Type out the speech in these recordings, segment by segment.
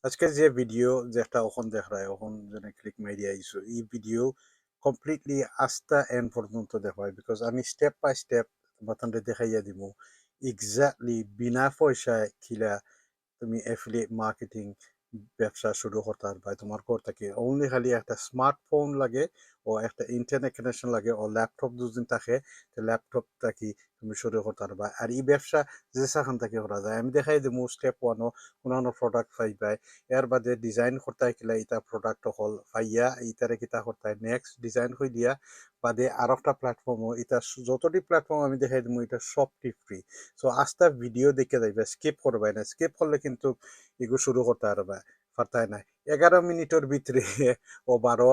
আজকে যে ভিডিও যেটা এখন দেখায় এখন যেন ক্লিক মারি আইছো এই ভিডিও কমপ্লিটলি আস্তা এন্ড পর্যন্ত দেখায় বিকজ আমি স্টেপ বাই স্টেপ তোমাদের দেখাইয়া দিব এক্স্যাক্টলি বিনা পয়সায় খিলা তুমি এফিলিয়েট মার্কেটিং ব্যবসা শুরু করতে পারবা তোমার ঘর থেকে অনলি খালি একটা স্মার্টফোন লাগে ও একটা ইন্টারনেট কানেকশন লাগে ও ল্যাপটপ দুদিন থাকে ল্যাপটপ থাকি তুমি শুরু করতে পারবা আর এই ব্যবসা যে সেখান থেকে করা যায় আমি দেখাই দিব স্টেপ ওয়ানও কোনো প্রোডাক্ট পাইবাই এর বাদে ডিজাইন করতে গেলে এটা প্রোডাক্ট হল পাইয়া ইটারে কিতা করতে নেক্সট ডিজাইন হয়ে দিয়া বাদে আর একটা প্ল্যাটফর্মও এটা যতটি প্ল্যাটফর্ম আমি দেখাই দিব এটা সবটি ফ্রি সো আস্তা ভিডিও দেখে যাইবা স্কিপ করবাই না স্কিপ করলে কিন্তু এগুলো শুরু করতে পারবা পারতাই না 11 মিনিটের ভিতরে ও 12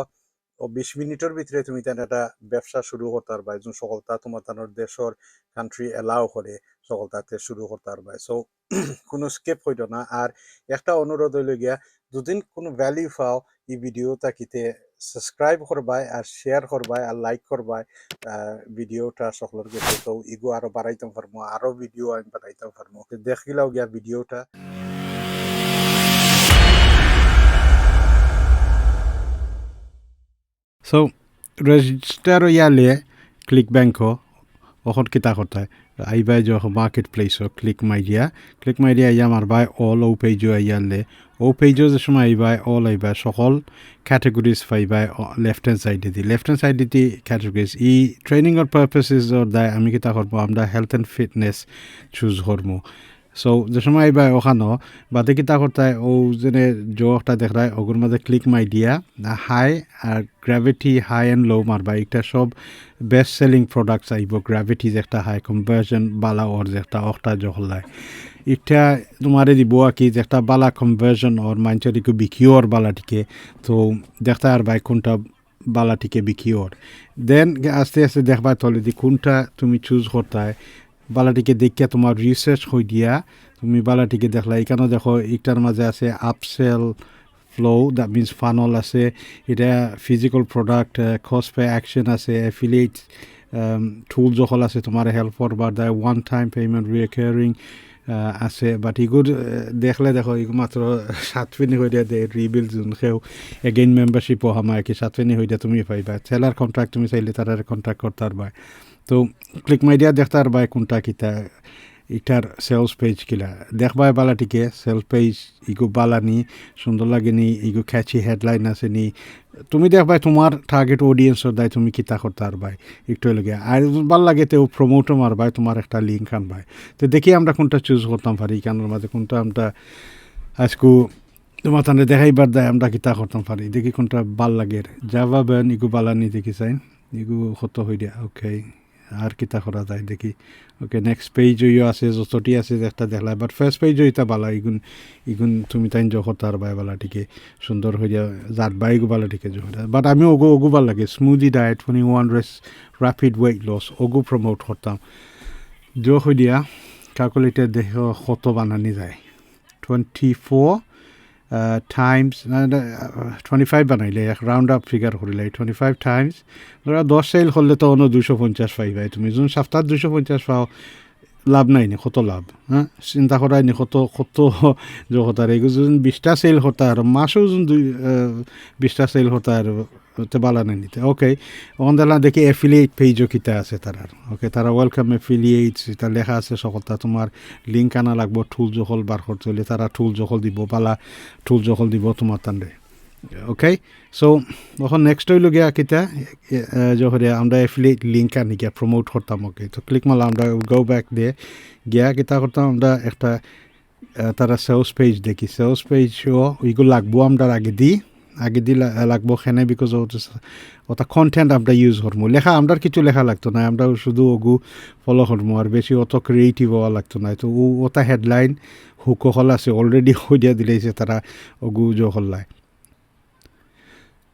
ও 20 মিনিটের ভিতরে তুমি তেন একটা ব্যবসা শুরু করতে পারবা একজন সকলতা তোমার তানোর দেশের কান্ট্রি এলাও করে সকলতাতে শুরু করতে পারবা সো কোনো স্কেপ হইতো না আর একটা অনুরোধ হইল গিয়া দুদিন কোনো ভ্যালু পাও এই ভিডিও তাকিতে সাবস্ক্রাইব করবাই আর শেয়ার করবাই আর লাইক করবাই ভিডিওটা সকলের কাছে তো ইগো আরো বাড়াইতাম পারবো আরো ভিডিও আমি বাড়াইতাম পারবো দেখিলাও গিয়া ভিডিওটা So register ইয়ালে ক্লিক ব্যাংকো ওখন কিতা করতে আইবাই যে মার্কেট প্লেস ক্লিক মাইডিয়া ইয়া মারবাই অল ও পেজও ইয়ালে ও পেজও যে সময় আইবাই অল আইবাই সকল ক্যাটেগরিজ পাইবাই লেফট হ্যান্ড সাইডে দি ক্যাটেগরিজ ই ট্রেনিংয়ের পারপাসেস দায় আমি কিতা করবো আমরা হেলথ অ্যান্ড ফিটনেস চুজ করবো সো যে সময় আইবা ওখানো বাদে কিতা করতে ও যেনে জোটা দেখায় ওগুর মাঝে ক্লিক মাই দিয়া হাই আর গ্র্যাভিটি হাই অ্যান্ড লো মারবা এটা সব বেস্ট সেলিং প্রোডাক্টস আইব গ্র্যাভিটি যে একটা হাই কনভার্সন বালা ওর যে একটা অক্টা জহলায় এটা তোমারে দিব কি যে একটা বালা কনভার্সন ওর মাঞ্চরিকে বিকিওর বালাটিকে তো দেখতে আর ভাই কোনটা বালাটিকে বিকিওর দেন আস্তে আস্তে দেখবা তলে দি কোনটা তুমি চুজ করতে বালাটিকে দেখিয়া তোমার রিসার্চ হয়ে দিয়া তুমি বালাটিকে দেখলা এখানেও দেখো একটার মাঝে আছে আপসেল ফ্লো দ্যাট মিনস ফানল আছে এটা physical product cost pay action আছে অ্যাফিলিয়েট টুল যখন আছে তোমার হেল্প করবার দেয় ওয়ান টাইম পেমেন্ট রিকারিং আছে বাট ইগুর দেখলে দেখো ইগু মাত্র 7 ফিনি হয়ে দিয়া দেয় রিবিল যোন সেও এগেইন মেম্বারশিপ হামায় কি 7 ফিনি হয়ে দিয়া তুমি পাইবা সেলার কন্ট্রাক্ট তুমি চাইলে তারা কন্ট্রাক্ট করতে পারবা তো ক্লিক মাইডিয়া দেখতে পারবা কোনটা কিতা ইটার সেলস পেজ কিলা দেখবাই বালাটিকে সেলস পেজ ইগু বালানি সুন্দর লাগেনি ইগু ক্যাচি হেডলাইন আছে নি তুমি দেখবাই তোমার টার্গেট অডিয়েন্সর দায় তুমি কিতা করতে পারবাই একটু লাগে আর ভাল লাগে তেও প্রমোটও মারবাই তোমার একটা লিঙ্ক আনবাই তো দেখি আমরা কোনটা চুজ করতাম পারি কেনার মাঝে কোনটা আমরা আজকু তোমার তাহলে দেখাইবার দেয় আমরা কিতা করতাম পারি দেখি কোনটা ভাল লাগে যাবা বেন ইগু বালানি দেখি চাই ইগু কত হয়ে দিয়া ওকে আর কিতা করা যায় দেখি ওকে নেক্সট পেজ ইয়ে আছে যতটি আছে একটা দেখলা বাট ফার্স্ট পেজ ইতা বালা ইগুন তুমি তাই জগত আর বাই বালাটিকে সুন্দর হয়ে যা জাত বাইগু বালাটিকে জগত বাট আমি ওগু ভাল লাগে smoothie diet 21 race rapid weight loss ওগু প্রমোট করতাম যোগ হয়ে দিয়া ক্যালকুলেটার দেখ কত বানানি যায় 24 times 25 বানাইলে এক রাউন্ড আপ ফিগার করিলে 25 টাইমস ধরা 10 সেল করলে তো অন্য 250 পাইবাই তুমি যোন সপ্তাহ 250 পাও লাভ নাই নি কত লাভ হ্যাঁ চিন্তা করাই নি কত জগতার এগুলো যদি 20টা সেল হতা আর মাসেও যদি 20টা সেল হতা আর বালা নাই নিতে ওকে ওখান দেখি অ্যাফিলিয়েট পেজও কিতা আছে তারার ওকে তারা ওয়েলকাম অ্যাফিলিয়েটস এটা লেখা আছে সকলটা তোমার লিঙ্ক আনা লাগবো টুল জখল বার করতে হলে তারা টুল জখল দিব বালা টুল জখল দিব তোমার তান্ডে ওকে সো তখন নেক্সট হইল গিয়া কিতা যখন আমরা অ্যাফিলিয়েট লিঙ্ক আনি গিয়া প্রমোট করতাম ওকে তো ক্লিক মারলাম আমরা গো ব্যাক দিয়ে গিয়া কিতা করতাম আমরা একটা তারা সেলস পেজ দেখি সেলস পেজও ওইগুলো লাগবো আমরা আগে দি লাগবো খেনে বিকজ ওটা কন্টেন্ট আমরা ইউজ করবো লেখা আমরা কিছু লেখা লাগতো না আমরা শুধু ওগু ফলো করবো আর বেশি অত ক্রিয়েটিভ হওয়া লাগতো না তো ওটা হেডলাইন হুক হল আছে অলরেডি হয়ে দিয়া দিলেছে তারা ওগু জহল্লায়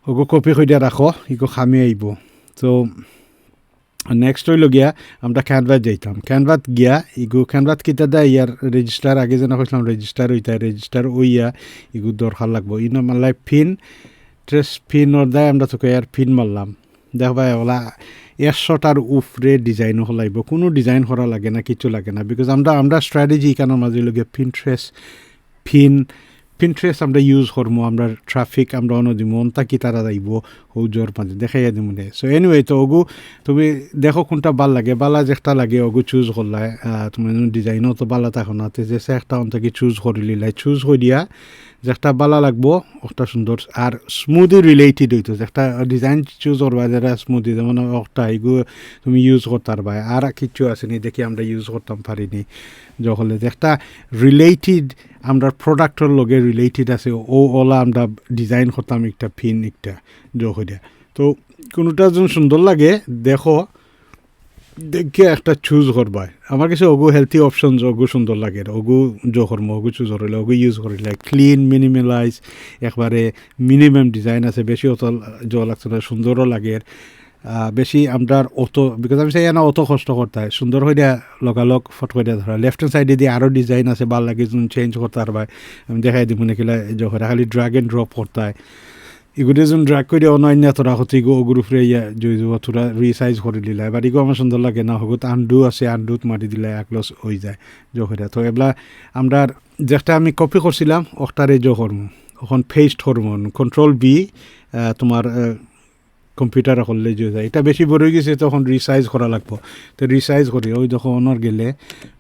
ওগু কপি হয়ে দিয়া রাখো ইগো খামি আইব তো নেক্সট হইল গিয়া আমরা ক্যানভাত যাইতাম ক্যানভাত গিয়া ইগু ক্যানভাত কিতা দেয় ইয়ার রেজিস্টার আগে যেন কইলাম রেজিস্টার ওইয়া ইগু দরকার লাগবো ইনো মারলাই পিন ওর দেয় আমরা তোকে ইয়ার পিন মারলাম দেখবা ওলা 100টার উপরে ডিজাইনও হলাইব কোনো ডিজাইন করা লাগে না কিছু লাগে না বিকজ আমরা স্ট্র্যাটেজি কেন মাঝে লগে পিন পিন্টারেস্ট আমরা ইউজ করবো আমরা ট্রাফিক আমরা অন্য দিব অন্তা কি তারা যাইব সৌজোর মাঝে দেখাইয়া দিব নে সো এনিওয়ে তো ওগু তুমি দেখো কোনটা ভাল লাগে বালা যেটা লাগে ওগু চুজ করলাই তুমি ডিজাইনও তো বালা থাকো না যে একটা অন্তাকে চুজ করে লিলাই চুজ করে দিয়া যেটা বালা লাগবো একটা সুন্দর আর স্মুদি রিলেটেড হইতো একটা ডিজাইন চুজ করবা যারা স্মুদি যেমন একটা এগুলো তুমি ইউজ করতে পারবা আর কিছু আসেনি দেখি আমরা ইউজ করতাম পারিনি যখন একটা রিলেটেড আমরা প্রোডাক্টের লগে রিলেটেড আছে ও ওলা আমরা ডিজাইন করতাম একটা ফিন একটা যখন তো কোনোটা যখন সুন্দর লাগে দেখো দেখে একটা চুজ করবা আমার কাছে ওগু হেলথি অপশন ওগু সুন্দর লাগে ওগু করবো ওগু চুজ করিলে ওগু ইউজ করিলে ক্লিন মিনিমালাইজ একবারে মিনিমাম ডিজাইন আছে বেশি অত লাগছে না সুন্দরও লাগে বেশি আমরা অত বিকজ আমি চাই না অত কষ্ট করতে হয় সুন্দর হয়ে দেয়া লগালগ ফটো করে দেওয়া ধরা লেফট হ্যান্ড সাইডে দিয়ে আরও ডিজাইন আছে ভাল লাগে চেঞ্জ করতে পারবা আমি দেখাই দিব নাকি যখন খালি ড্রাগ অ্যান্ড ড্রপ করতে হয় এগুলো যখন ড্রাগ করে অনন্য তোরা হতে ওগুলো ফ্রে জয় যাব তোরা রিসাইজ করে দিলে এবার এগুলো আমার সুন্দর লাগে না হগুত আন্ডু আছে আন্ডুত মারি দিলে একলস হয়ে যায় যখন তো এগুলা আমরা যেটা আমি কপি করছিলাম ওটারে করবো ওখান পেস্ট করবো কন্ট্রোল বি তোমার কম্পিউটার করলে যে যায় এটা বেশি বড় হয়ে গেছে তখন রিসাইজ করা লাগবো তো রিসাইজ করি ওই যখন অনার গেলে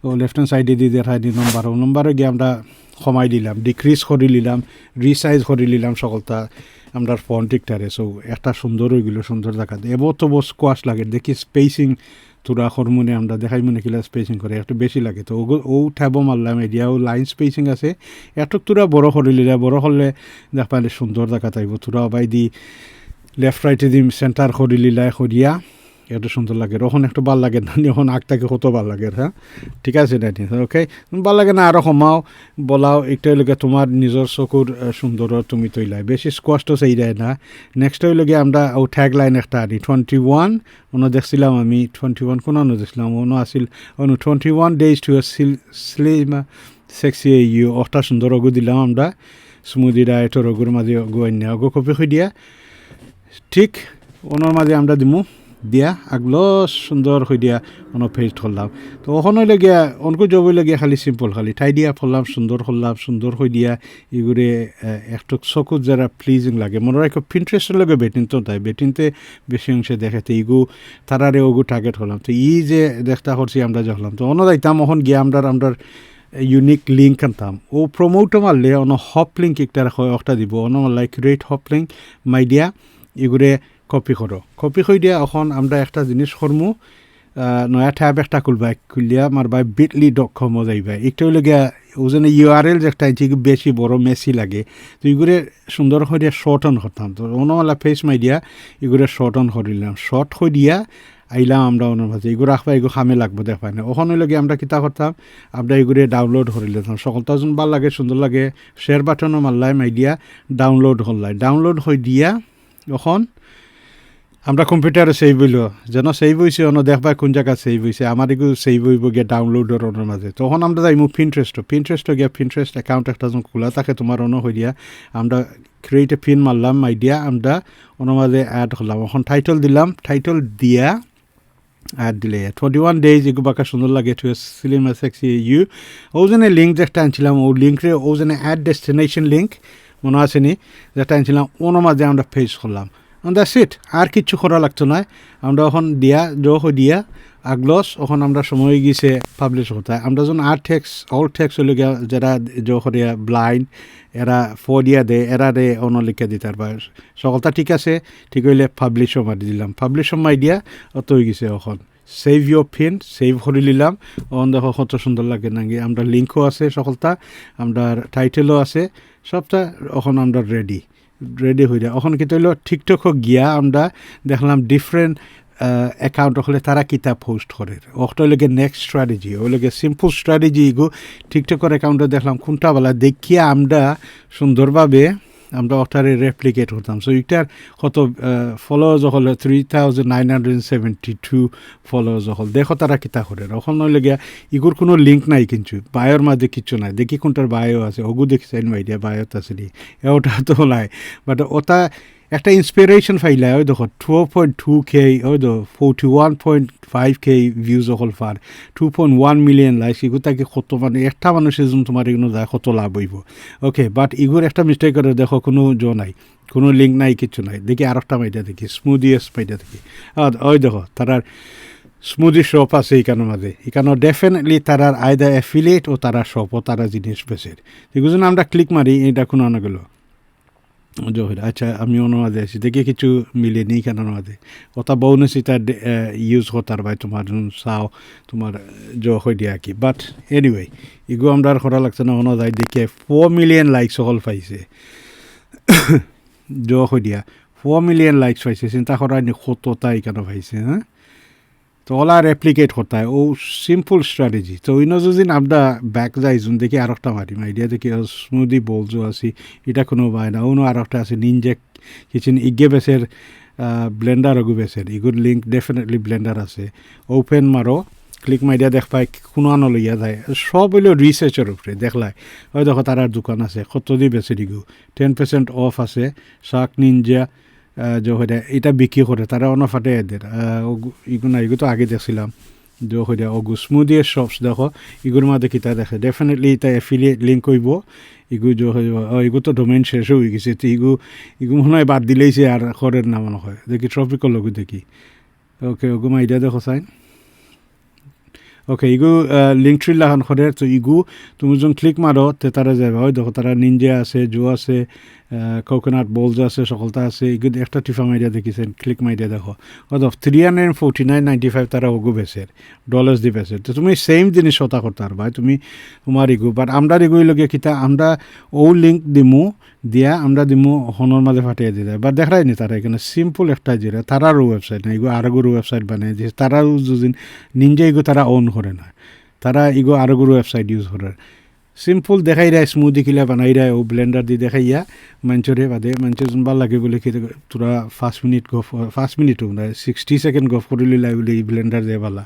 ও লেফট হ্যান্ড সাইডে দিয়ে দেখাই দিই নম্বরে গিয়ে আমরা কমাই দিলাম ডিক্রিজ করে নিলাম রিসাইজ করে নিলাম সকলটা আমরা ফন্টিকটারে সো একটা সুন্দর হয়ে গেলো সুন্দর দেখা এবার তো বস কোয়াশ লাগে দেখি স্পেসিং তোরা হরমোনে আমরা দেখাই মনে কিলা স্পেসিং করে একটু বেশি লাগে তো ও ঠাবো মারলাম এরিয়াও লাইন স্পেসিং আছে একটু তোরা বড় করে নিলে বড় করলে দেখ পাইলে সুন্দর দেখা তাইব তোরা বাই দি লেফট রাইটে দিম সেন্টার করি লিলাই করিয়া এটা সুন্দর লাগে ওখান একটু ভাল লাগে না এখন আগটাকে কত ভাল লাগে হ্যাঁ ঠিক আছে না ওকে ভাল লাগে না আরও কমাও বলাও একটা হইলে তোমার নিজের চকুর সুন্দর তুমি তৈলাই বেশি স্কোয়াশটো চাই দেয় না নেক্সট হইলে আমরা ও ট্যাগ লাইন একটা আনি 21 ono দেখছিলাম আমি 21 কোন ono দেখছিলাম ono Aseel ono 21 days to a slim sexy you ওটা সুন্দর ওগু দিলাম আমরা স্মুদি ডায়েটর ওগুর মাঝে গোয়াইনা ওগু কপি হয়ে দিয়া ঠিক ওনার মাঝে আমরা দিমু দিয়া আগলো সুন্দর হয়ে দিয়া ono পেস্ট করলাম তো ওখানে গিয়া অনকু জব গিয়া খালি সিম্পল খালি টাই দিয়া ফেললাম সুন্দর হয়ে দিয়া এগুলো একটু চকুত যারা প্লিজিং লাগে মনে হয় পিন্টারেস্টের লগে বেটিন তো তাই বেটিনতে বেশি অংশে দেখাতে ইগু তারারে ওগু টার্গেট হলাম তো যে দেখতে করছি আমরা যখন তো অন্য যাইতাম ওখান গিয়া আমরা ইউনিক লিঙ্ক আনতাম ও প্রমোটও মারলে অন্য হপ লিঙ্ক একটা একটা দিব অন্য like rate hop link my dear এগুলো কপি করো কপি করে দিয়া এখন আমরা একটা জিনিস করমু নয়া ট্যাব একটা খুলবা খুলিয়া মারবা bitly.com যাইবা একটা হইলে গিয়া ওজনে ইউআরএল যে একটা বেশি বড় মেসি লাগে তো এগুলো সুন্দর করে শর্ট অন করতাম তো অন্যওয়ালা ফেস মাইডিয়া এগুলো শর্ট অন করিলাম শর্ট হয়ে দিয়া আইলাম আমরা ওনার মাঝে এগুলো রাখবা এগুলো খামে লাগবো দেখাই না ওখানে লগে আমরা কিতা করতাম আমরা এগুলো ডাউনলোড করে নিতাম সকলটা যখন ভাল লাগে সুন্দর লাগে শেয়ার বাটনও মারলাই মাইডিয়া ডাউনলোড হলাই ডাউনলোড হয়ে দিয়া এখন আমরা কম্পিউটারে সেভ হইল যেন সেভ হয়েছে অন্য দেখবা কোন জায়গা সেভ হয়েছে আমার এগুলো সেভ হইব গিয়ে ডাউনলোডের ওনার মাঝে তখন আমরা যাইমু পিন্টারেস্ট গিয়া পিন্টারেস্ট অ্যাকাউন্ট একটা যখন খোলা থাকে তোমার অন্য হয়ে দিয়া আমরা ক্রিয়েট এ পিন মারলাম আইডিয়া আমরা ওনার মাঝে অ্যাড করলাম এখন টাইটেল দিলাম টাইটেল দিয়া অ্যাড দিলে 21 days এগুলো বাঁকা সুন্দর লাগে টু সিলিম সেক্সি ইউ ওজনে লিঙ্ক যেটা আনছিলাম ও লিঙ্করে ওজনে অ্যাড ডেস্টিনেশন লিঙ্ক মনে আসেনি যেটা আনছিলাম ওনার মাঝে আমরা ফেস করলাম দ্যাটস ইট আর কিছু করা লাগতো না আমরা এখন দিয়া দিয়া আগলস এখন আমরা সময় গিয়েছে পাবলিশ করতে আমরা যখন অল টেক্স হলে যারা করিয়া ব্লাইন্ড এরা ফোরিয়া দেয় এরা রে অন্য লিখে দিতে পারবা সকলটা ঠিক আছে ঠিক হইলে পাবলিশও মারি দিলাম পাবলিশও মারি দিয়া অত হয়ে গেছে এখন সেভ ইউর পিন সেভ করে নিলাম ওখান দেখো কত সুন্দর লাগে নাকি আমরা লিঙ্কও আছে সকলটা আমরা টাইটেলও আছে সবটা এখন আমরা রেডি হয়ে যায় এখন কিন্তু হইলো টিকটকও গিয়া আমরা দেখলাম ডিফারেন্ট অ্যাকাউন্ট হলে তারা কিতাব পোস্ট করে ওটা হইলে নেক্সট স্ট্র্যাটেজি ওইলগে সিম্পল স্ট্র্যাটেজি এগো টিকটকের অ্যাকাউন্টে দেখলাম কোনটা বলা দেখিয়া আমরা সুন্দরভাবে আমরা ওটারে রেপ্লিকেট করতাম সো এটার কত ফলোয়ার্স হল 3972 ফলোয়ার্স হল দেখো তারা কিতা করে ওখান নইলে গিয়া ইগুর কোনো লিঙ্ক নাই কিন্তু বায়োর মাঝে কিছু নাই দেখি কোনটার বায়ো আছে ওগু দেখি চাইন মাইডিয়া বায়োত আছে নি ওটা তো নাই বাট ওটা একটা ইন্সপিরেশন ফাইলা ওই দেখো 2.2k ওই দেখো 41.5k ভিউজ অকল ফার 2.1 মিলিয়ন লাইক এগুলো তাকে কত মানে একটা মানুষের জন্য তোমার এগুলো যায় কত লাভ হইব ওকে বাট এগুলোর একটা মিস্টেক করে দেখো কোনো নাই কোনো লিঙ্ক নাই কিছু নাই দেখি আর একটা মাইটা দেখি স্মুদিয়েস্ট মাইটা দেখি ওই দেখো তারার স্মুদি শপ আছে এখানের মাঝে এখানে ডেফিনেটলি তারার আয়দা অ্যাফিলিয়েট ও তারা শপ ও তারা জিনিস বেচের এগুলো জন্য আমরা ক্লিক মারি এটা কোনো না গেলো জহির আচ্ছা আমি অনুবাদে আছি দেখি কিছু মিলে নেই কেন অনুবাদে ওটা বউনেস এটা ইউজ হতার ভাই তোমার চাও তোমার হয়ে দিয়া কি বাট এনিওয়ে ইগো আমরা আর করা লাগছে না অনুযায়ী দেখে 4 মিলিয়ন লাইকস সকল পাইছে হয়ে দিয়া 4 মিলিয়ন লাইকস পাইছে চিন্তা করা নি কতটা এখানে পাইছে হ্যাঁ তো ওলা রেপ্লিকেট হতা ও সিম্পল স্ট্র্যাটেজি তো ওই নজদিন আমরা ব্যাক যাইছুন দেখি আর একটা মারিম আইডিয়া দেখি স্মুদি বলছো আছি এটা কোনো বাই না অন্য আর একটা আছে নিনজেক কিচেন ইগে বেসের ব্লেন্ডার অগু বেসের ইগুর লিঙ্ক ডেফিনেটলি ব্লেন্ডার আছে ওপেন মারো ক্লিক মাইডিয়া দেখ পাই কোনো আনো লইয়া যায় সব হইলেও রিসার্চের উপরে দেখলাই ওই দেখো তার দোকান আছে কত দিয়ে বেছে দিগু 10% অফ আছে শাক নিনজা হইয়া এটা বিক্রি করে তারা অন্য ফাটে এদের ইগু তো আগে দেখছিলাম হইয়া অগু স্মুদিয়ে শপস দেখো ইগুর মাঝে কিতা দেখে ডেফিনেটলি এটা এফিলিয়েট লিঙ্ক হইব ইগু ইগু তো ডোমেইন শেষ হয়ে গেছে তো ইগু মনে হয় বাদ দিলেইছে আর খরের না মনে হয় দেখি ট্রপিকল লগু দেখি ওকে ওগু মাইডিয়া দেখো চাই ওকে ইগু লিঙ্ক ট্রি লাগান খরের তো ইগু তুমি যখন ক্লিক মারো তে তারা যাবে ওই দেখো তারা নিনজা আছে জো আছে কোকোনাট বোলস আছে সকলটা আছে ইগু একটা টিফা মাইডিয়া দেখিছেন ক্লিক মাইডিয়া দেখো ও দেখো 349.95 তারা ওগু বেচের ডলার্স দি বেচের তো তুমি সেম জিনিস হতা করতে পারবা তুমি তোমার ইগু বাট আমরা ইগুই লগে কিতা আমরা ও লিঙ্ক দিমু দিয়া আমরা দিমু হনর মাঝে ফাটিয়ে দিয়ে দেয় বা দেখাই নি তারা এখানে সিম্পল একটা জিরা তারারও ওয়েবসাইট না ইগো আরোগুর ওয়েবসাইট বানায় যে তারাও যদি নিনজা ইগো তারা ওন করে না তারা ইগো আরোগুর ওয়েবসাইট ইউজ করে সিম্পল দেখাই দেয় স্মুদি কিলা বানাই দেয় ও ব্লেন্ডার দিয়ে দেখাইয়া মানুষরে বাদে মানুষের যোন ভাল লাগে বলে কি তোরা 5 মিনিটও না 60 সেকেন্ড গফ করিলে লাই বলে এই ব্লেন্ডার দিয়ে ভালা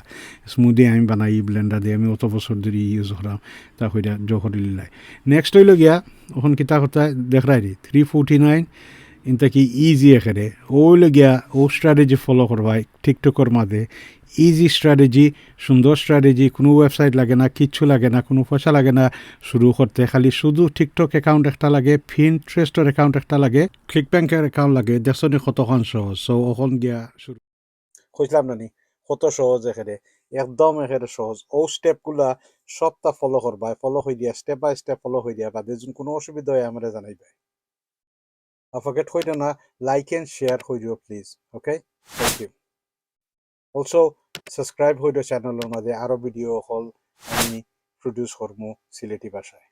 স্মুদি আমি বানাই ব্লেন্ডার দিয়ে আমি অত বছর ধরে ইউজ করাম তা হইয়া করিলে লাই নেক্সট হইল গিয়া ওখান কিতা কথা দেখাই দি 349 ইনতা কি ইজি এখানে ওইল গিয়া ও স্ট্র্যাটেজি ফলো করবাই টিকটকের মাঝে ইজি স্ট্র্যাটেজি সুন্দর স্ট্র্যাটেজি কোনো ওয়েবসাইট লাগে না কিচ্ছু লাগে না কোনো পয়সা লাগে না শুরু করতে খালি শুধু টিকটক অ্যাকাউন্ট একটা লাগে পিন্টারেস্টের অ্যাকাউন্ট একটা লাগে ক্লিক ব্যাংকের অ্যাকাউন্ট লাগে দেখছনি কতক্ষণ সহজ সো ওখান গিয়া শুরু কইলাম না নি কত সহজ এখানে একদম এখানে সহজ ও স্টেপগুলা সবটা ফলো করবা ফলো হয়ে দিয়া স্টেপ বাই স্টেপ ফলো হয়ে দিয়া বাদে যদি কোনো অসুবিধা হয় আমরা জানাইবে ফরগেট হইতো না লাইক এন্ড শেয়ার হয়ে দিও please okay thank you also subscribe হইতো চ্যানেলের মাঝে আরো ভিডিও হল আমি প্রডিউস করবো সিলেটি ভাষায়